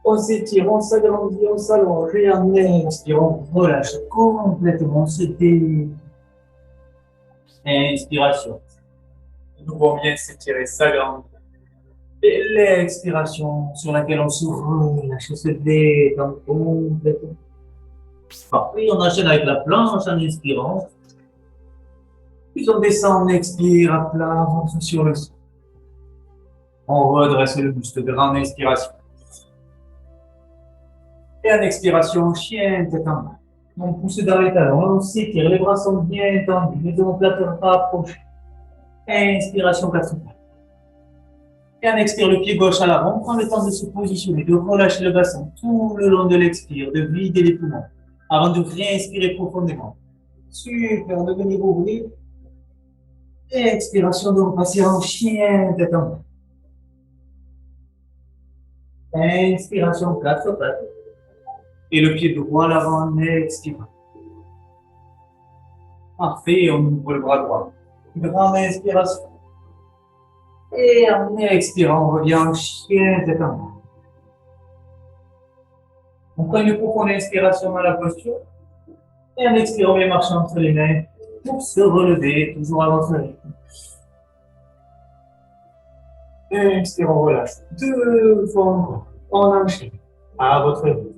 On s'étire, on s'agrandit, on s'allonge. Et en expirant, on relâche complètement. On se détend. Inspiration. De nouveau, on vient s'étirer, s'agrandir. Et l'expiration sur laquelle on se relâche, se détend complètement. Parfait, on enchaîne avec la planche en inspirant. Puis on descend, on expire à plat, ventre sur le sol. On redresse le buste, grande inspiration. Et en expiration, chien tête en bas. On pousse dans les talons, on s'étire, les bras sont bien tendus, les omoplates rapprochées. Inspiration 4 pas. Et on expire le pied gauche à l'avant, on prend le temps de se positionner, de relâcher le bassin tout le long de l'expire, de vider les poumons, avant de réinspirer profondément. Super, de venir ouvrir. Et expiration, de repasser en chien tête en bas. Inspiration 4 pattes. Et le pied droit à l'avant en expirant. Parfait, on ouvre le bras droit. Grande inspiration. Et en expirant, on revient en chien tête en bas. On prend une profonde inspiration dans la posture. Et en expirant, on vient marcher entre les mains pour se relever, toujours à votre rythme. Inspire, on relâche. 2 fois encore. On enchaîne à votre rythme.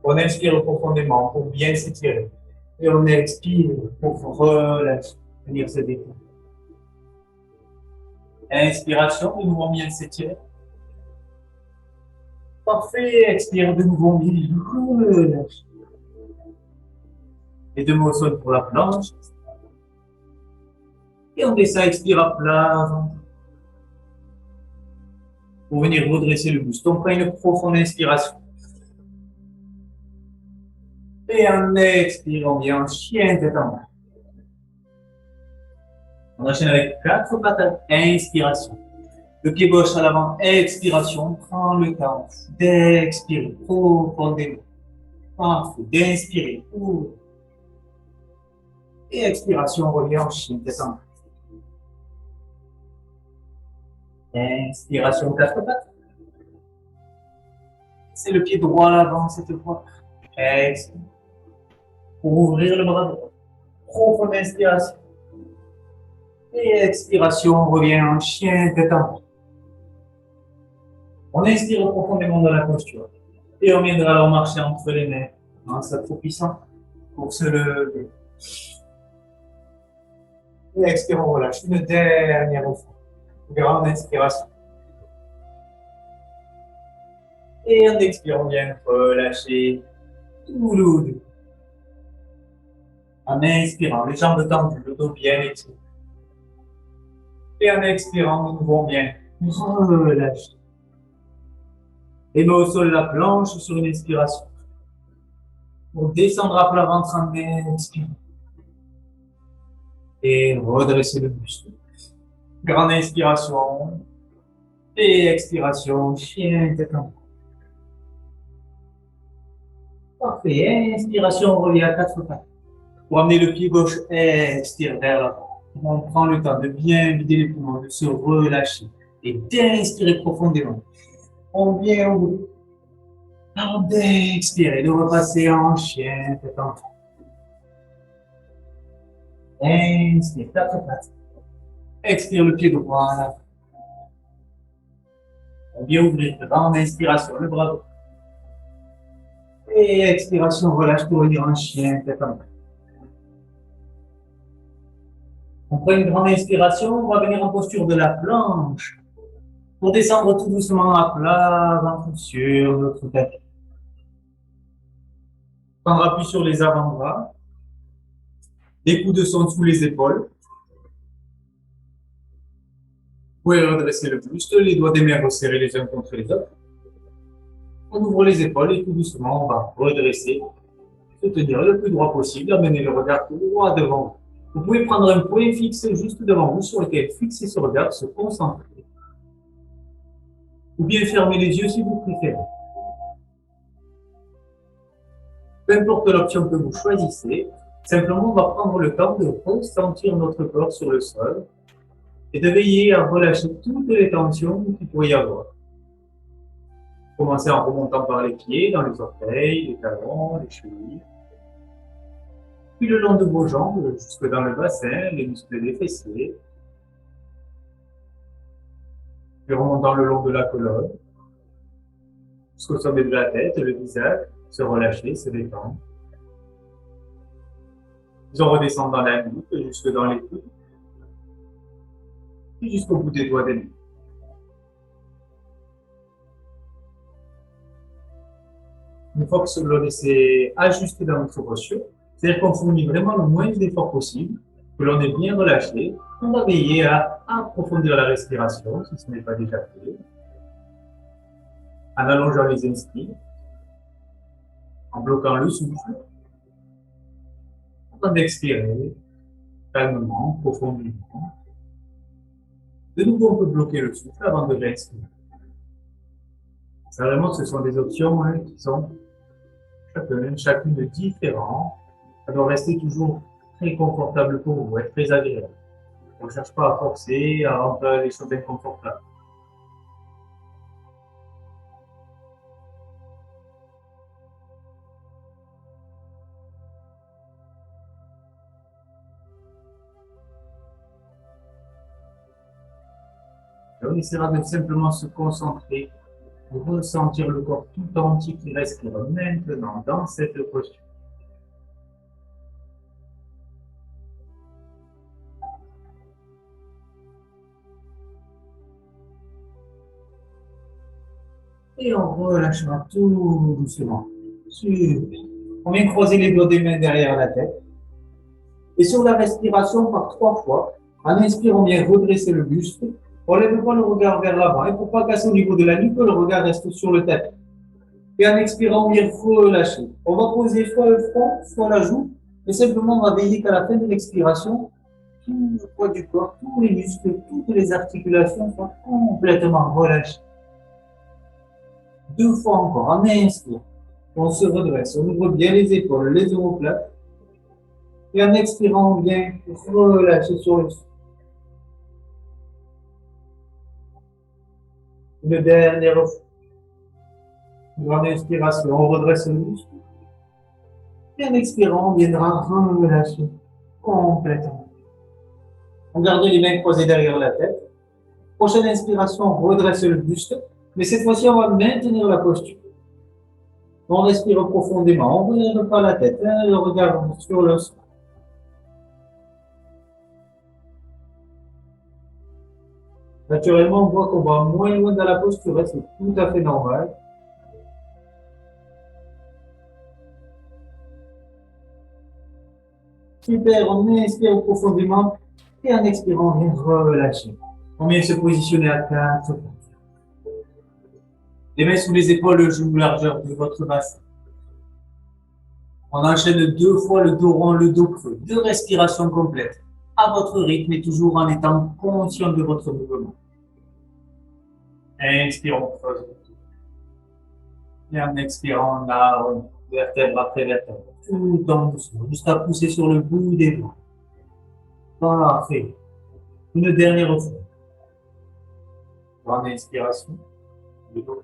On inspire profondément pour bien s'étirer. Et on expire pour relâcher, venir se détendre. Inspiration, de nouveau on vient s'étirer. Parfait, expire, de nouveau on vient relâcher. Les 2 mots au sol pour la planche. Et on descend, expire à plat. Pour venir redresser le buste, on prend une profonde inspiration. Et en expirant, on vient en chien tête en bas. On enchaîne avec 4 pattes. Inspiration. Le pied gauche à l'avant. Expiration. On prend le temps d'expirer profondément. Parfait. D'inspirer. Et expiration, on revient en chien tête en bas. Inspiration, 4 pattes. C'est le pied droit à l'avant cette fois. Expire. Pour ouvrir le bras droit. Profonde inspiration. Et expiration, on revient en chien tête en bas. On inspire profondément dans la posture. Et on viendra alors marcher entre les mains en s'accroupissant pour se lever. Et expire, on relâche. Une dernière fois. Grande inspiration. Et en expirant, on vient relâcher tout le dos. En inspirant, les jambes tendues, le dos bien étiré. Et en expirant, nous devons bien relâcher. Et mains au sol, la planche sur une inspiration. On descendra plat ventre en expirant. Et redresser le buste. Grande inspiration. Et expiration, chien tête en bas. Parfait. Inspiration, on revient à 4 pattes. Pour amener le pied gauche, expire vers l'avant. On prend le temps de bien vider les poumons, de se relâcher et d'inspirer profondément. On vient ouvrir. Avant d'expirer, de repasser en chien tête en bas. Inspire, 4 pattes. Expire le pied droit à l'avant. On vient ouvrir grande inspiration, le bras droit. Et expiration, relâche pour venir en chien tête en bas. On prend une grande inspiration, on va venir en posture de la planche. Pour descendre tout doucement à plat, ventre sur notre tapis. Prendre appui sur les avant-bras. Les coudes sont sous les épaules. Vous pouvez redresser le buste, les doigts des mains resserrés les uns contre les autres. On ouvre les épaules et tout doucement, on va redresser, se tenir le plus droit possible, amener le regard tout droit devant vous. Vous pouvez prendre un point fixe juste devant vous sur lequel fixer ce regard, se concentrer. Ou bien fermer les yeux si vous préférez. Peu importe l'option que vous choisissez, simplement on va prendre le temps de ressentir notre corps sur le sol et de veiller à relâcher toutes les tensions qu'il pourrait y avoir. Commencez en remontant par les pieds, dans les orteils, les talons, les chevilles. Puis le long de vos jambes, jusque dans le bassin, les muscles des fessiers. Puis remontant le long de la colonne, jusqu'au sommet de la tête, le visage, se relâcher, se détendre. Puis on redescend dans la nuque, jusque dans les coudes, puis jusqu'au bout des doigts des mains. Une fois que ce bloc s'est ajusté dans notre posture, c'est-à-dire qu'on fournit vraiment le moins d'efforts possible, que l'on est bien relâché, on va veiller à approfondir la respiration, si ce n'est pas déjà fait, en allongeant les inspires, en bloquant le souffle, avant d'expirer, calmement, profondément. De nouveau, on peut bloquer le souffle avant de réexpirer. Ça, vraiment, ce sont des options qui sont chacune différentes. Ça doit rester toujours très confortable pour vous, être très agréable. On ne cherche pas à forcer, à rendre les choses inconfortables. Et on essaiera de simplement se concentrer, pour ressentir le corps tout entier qui respire maintenant dans cette posture. Et on relâchera tout doucement. Super. On vient croiser les doigts des mains derrière la tête. Et sur la respiration, par 3 fois, en inspirant, on vient redresser le buste. On lève pas le regard vers l'avant. Et pour pas casser au niveau de la nuque, le regard reste sur le tapis. Et en expirant, on vient relâcher. On va poser soit le front, soit la joue. Et simplement, on va veiller qu'à la fin de l'expiration, tout le poids du corps, tous les muscles, toutes les articulations soient complètement relâchées. 2 fois encore, en inspire. On se redresse, on ouvre bien les épaules, les omoplates. Et en expirant, on vient relâcher sur le sol. Une dernière fois. Grande inspiration, on redresse le muscle. Et en expirant, on viendra relâcher complètement. On garde les mains croisées derrière la tête. Prochaine inspiration, on redresse le buste. Mais cette fois-ci, on va maintenir la posture. On respire profondément, on ne relève pas la tête, le regard sur le sol. Naturellement, on voit qu'on va moins loin dans la posture, c'est tout à fait normal. Super, on inspire profondément et en expirant, on vient relâcher. On vient se positionner à 4. Les mains sous les épaules, genoux largeur de votre bassin. On enchaîne 2 fois le dos rond, le dos creux. 2 respirations complètes, à votre rythme et toujours en étant conscient de votre mouvement. Inspirons, creuse. Et en expirant, on arrondit, vertèbre après vertèbre, tout en doucement, jusqu'à pousser sur le bout des doigts. Parfait. Une dernière fois. Grande inspiration. Le dos.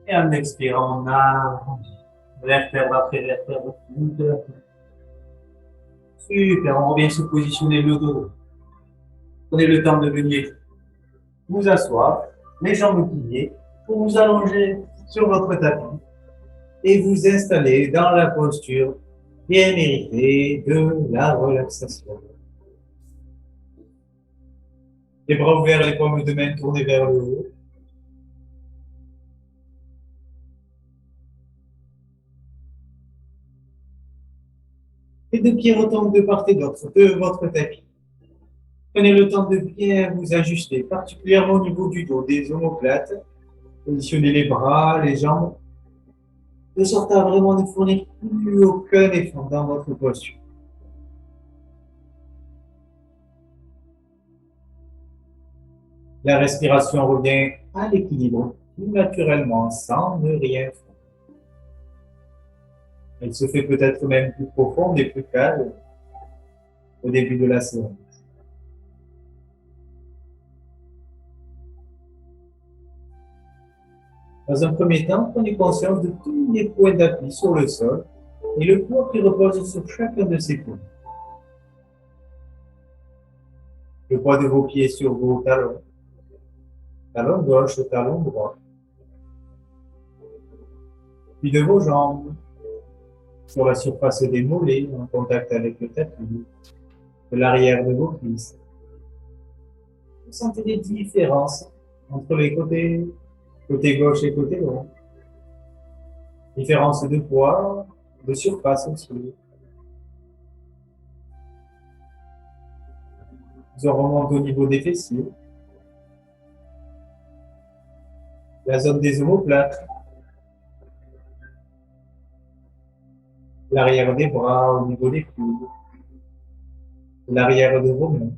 Et en expirant, on arrondit. Vertèbre après vertèbre, tout à fait. Super, on revient se positionner le dos. Prenez le temps de venir vous asseoir, les jambes pliées, pour vous allonger sur votre tapis et vous installer dans la posture bien méritée de la relaxation. Les bras ouverts, les paumes de main tournées vers le haut. Les deux pieds retombent de part et d'autre de votre tapis. Prenez le temps de bien vous ajuster, particulièrement au niveau du dos, des omoplates. Positionnez les bras, les jambes, de sorte à vraiment ne fournir plus aucun effort dans votre posture. La respiration revient à l'équilibre, tout naturellement, sans ne rien faire. Elle se fait peut-être même plus profonde et plus calme au début de la séance. Dans un premier temps, prenez conscience de tous les points d'appui sur le sol et le poids qui repose sur chacun de ces points. Le poids de vos pieds sur vos talons, talon gauche, talon droit, puis de vos jambes sur la surface des mollets en contact avec le tapis, de l'arrière de vos cuisses. Vous sentez des différences entre les côtés, côté gauche et côté droit. Différence de poids, de surface aussi. On remonte au niveau des fessiers, la zone des omoplates, l'arrière des bras au niveau des coudes, l'arrière de vos mains,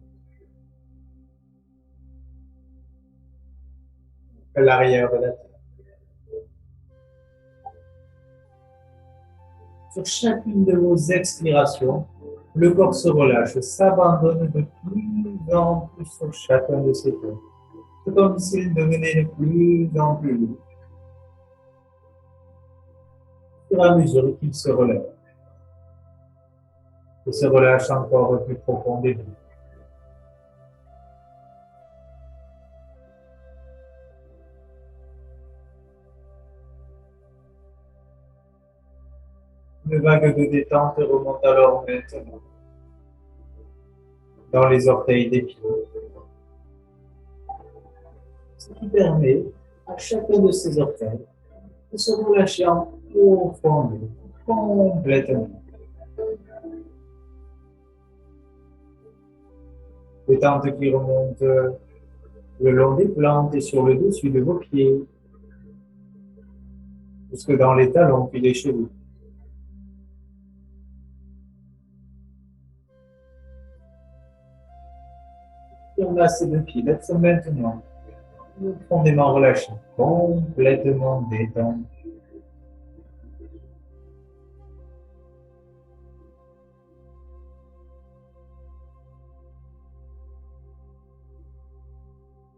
l'arrière de la tête. Sur chacune de vos expirations, le corps se relâche, s'abandonne de plus en plus sur chacun de ses points. C'est comme s'il devenait de plus en plus lourd. Au fur et à mesure qu'il se relève, et se relâche encore plus profondément. Une vague de détente remonte alors maintenant dans les orteils des pieds, ce qui permet à chacun de ces orteils de se relâcher en profondeur, complètement. Détente qui remonte le long des plantes et sur le dessus de vos pieds, jusque dans les talons puis les chevilles. Et on a ces deux pieds d'être maintenant profondément relâchés, complètement détendus.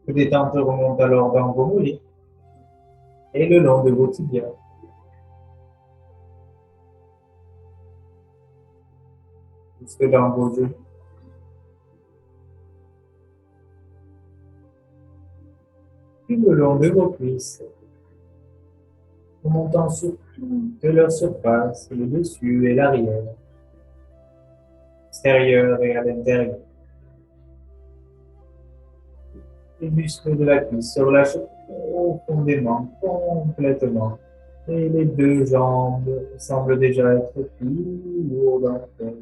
La détente remonte alors dans vos mollets et le long de vos tibias. Jusque dans vos genoux. Puis le long de vos cuisses, remontant sur toute leur surface, le dessus et l'arrière, extérieur et à l'intérieur. Les muscles de la cuisse se relâchent profondément, complètement. Et les deux jambes semblent déjà être plus lourdes encore.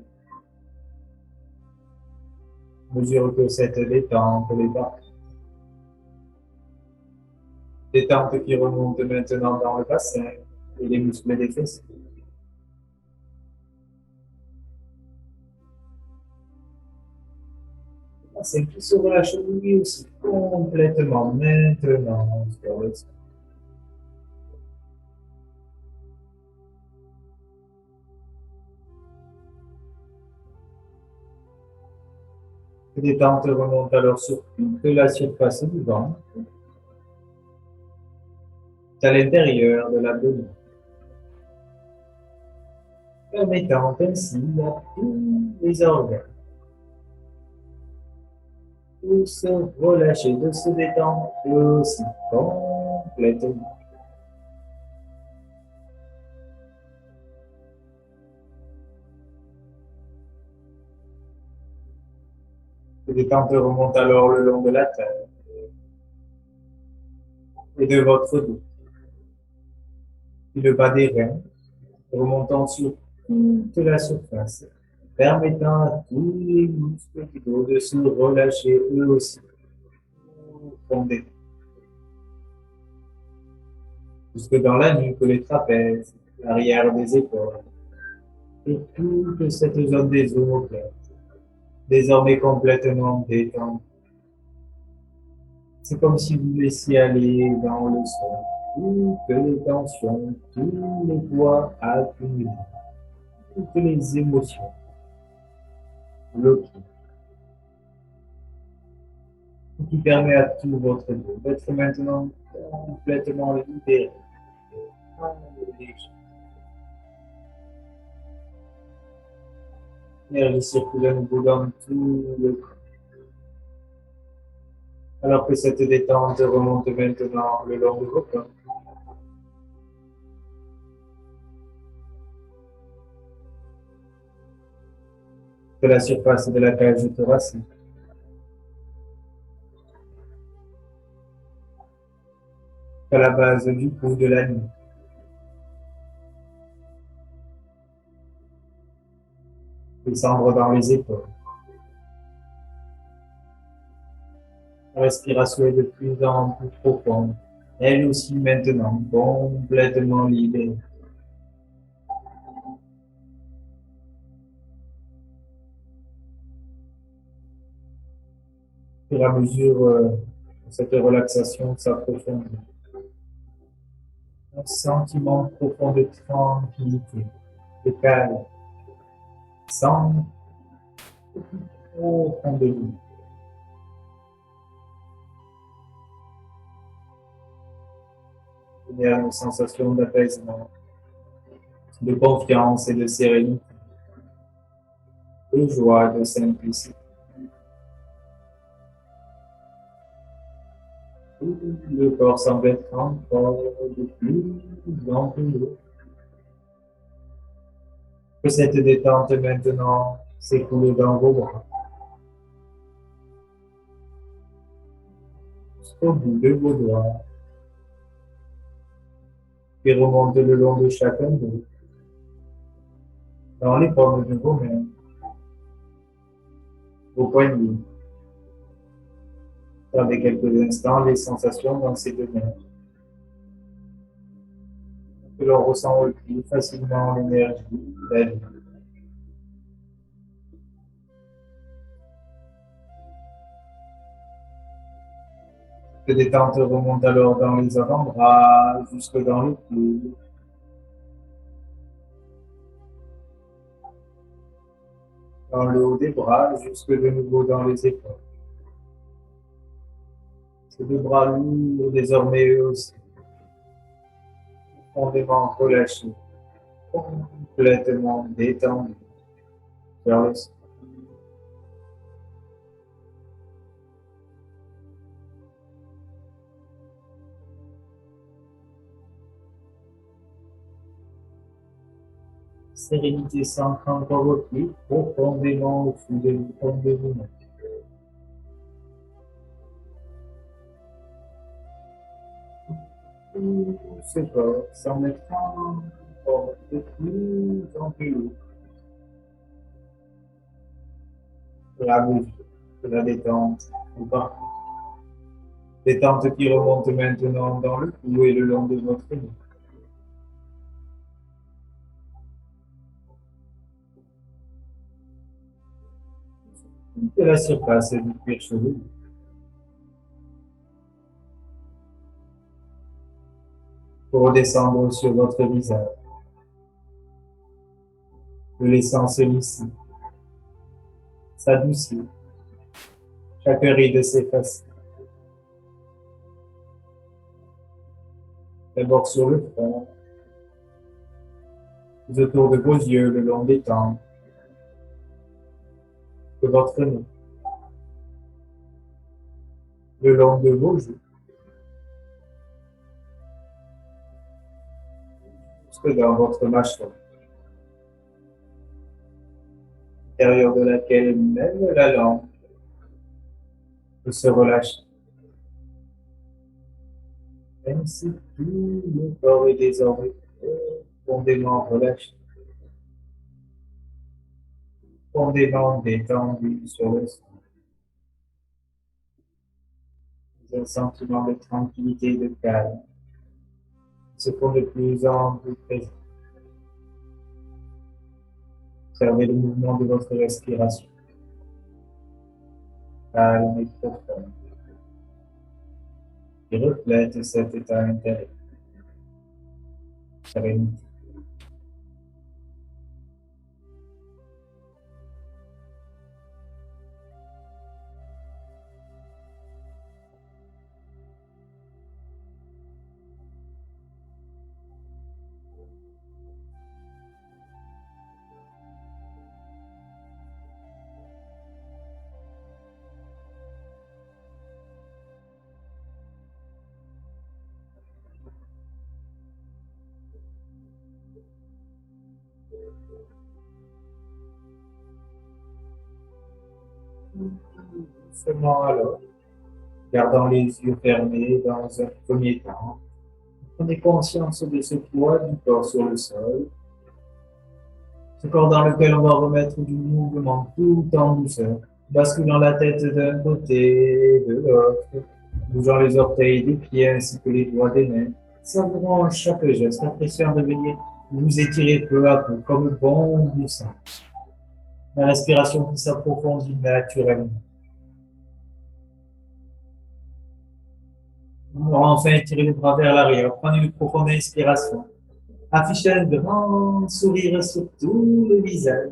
À mesure que cette détente les bat. Détente qui remonte maintenant dans le bassin et les muscles des fessiers. Le bassin qui se relâche lui aussi complètement maintenant sur le sol. La détente remonte alors sur toute la surface du ventre, à l'intérieur de l'abdomen, permettant ainsi à tous les organes de se relâcher, de se détendre aussi complètement. Cette détente remonte alors le long de la tête et de votre dos, puis le bas des reins, remontant sur toute la surface, permettant à tous les muscles du dos de se relâcher eux aussi, profondément, jusque dans la nuque, les trapèzes, l'arrière des épaules, et toute cette zone des omoplates, désormais complètement détendue. C'est comme si vous laissiez aller dans le sol toutes les tensions, tous les poids accumulés, toutes les émotions bloquées, ce qui permet à tout votre dos d'être maintenant complètement libéré. L'énergie circule à nouveau dans tout le corps. Alors que cette détente remonte maintenant le long de vos corps. De la surface de la cage thoracique. À la base du cou de la nuque. Descendre dans les épaules. La respiration est de plus en plus profonde. Elle aussi maintenant complètement libérée. Au fur et à mesure que cette relaxation s'approfondit, un sentiment profond de tranquillité, de calme, sans au fond de vous. Il y a une sensation d'apaisement, de confiance et de sérénité, de joie et de simplicité. Le corps semble être encore de plus en plus lourd. Que cette détente maintenant s'écoule dans vos bras, jusqu'au bout de vos doigts, qui remonte le long de chacun d'eux, dans les paumes de vos mains, vos poignets. Gardez quelques instants les sensations dans ces deux mains. Que l'on ressent plus facilement l'énergie, la vie. Cette détente remonte alors dans les avant-bras, jusque dans les coudes. Dans le haut des bras, jusque de nouveau dans les épaules. Ces deux bras lourds, désormais eux aussi, profondément relâchés, complètement détendus vers le sol. Sérénité s'ancre encore plus profondément au fond de vous-même. Tout ce corps semble être encore de plus en plus lourd. La mesure de la détente ou pas. Détente qui remonte maintenant dans le cou et le long de votre nuque. De la surface du cuir chevelu. Pour redescendre sur votre visage. Le laissant se lisser, s'adoucir. Chaque ride s'efface. D'abord sur le front, tout autour de vos yeux, le long des tempes, de votre nez, le long de vos joues, jusque dans votre mâchoire, à l'intérieur de laquelle même la langue de se relâcher. Même si tout le corps est désormais profondément relâché, profondément détendu sur le sol. Un sentiment de tranquillité et de calme se font de plus en plus présent. Observez le mouvement de votre respiration, calme et profond, qui reflète cet état intérieur, sérénité. Seulement alors, gardant les yeux fermés dans un premier temps, prenez conscience de ce poids du corps sur le sol, ce corps dans lequel on va remettre du mouvement tout en douceur, basculant la tête d'un côté et de l'autre, bougeant les orteils des pieds ainsi que les doigts des mains, savourant chaque geste, appréciant de venir vous étirer peu à peu, comme bon vous semble. La respiration qui s'approfondit naturellement. Enfin, étirez les bras vers l'arrière, prenez une profonde inspiration. Affichez un grand sourire sur tout le visage.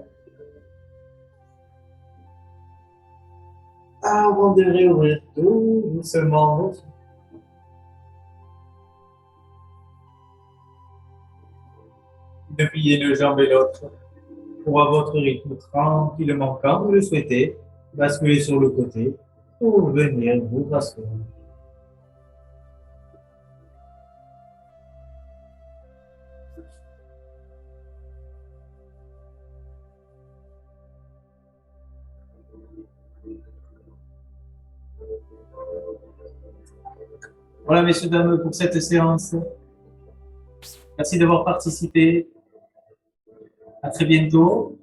Avant de réouvrir tout doucement vos yeux. De plier une jambe et l'autre pour à votre rythme tranquillement quand vous le souhaitez. Basculez sur le côté pour venir vous rassurer. Voilà, messieurs, dames, pour cette séance. Merci d'avoir participé. À très bientôt.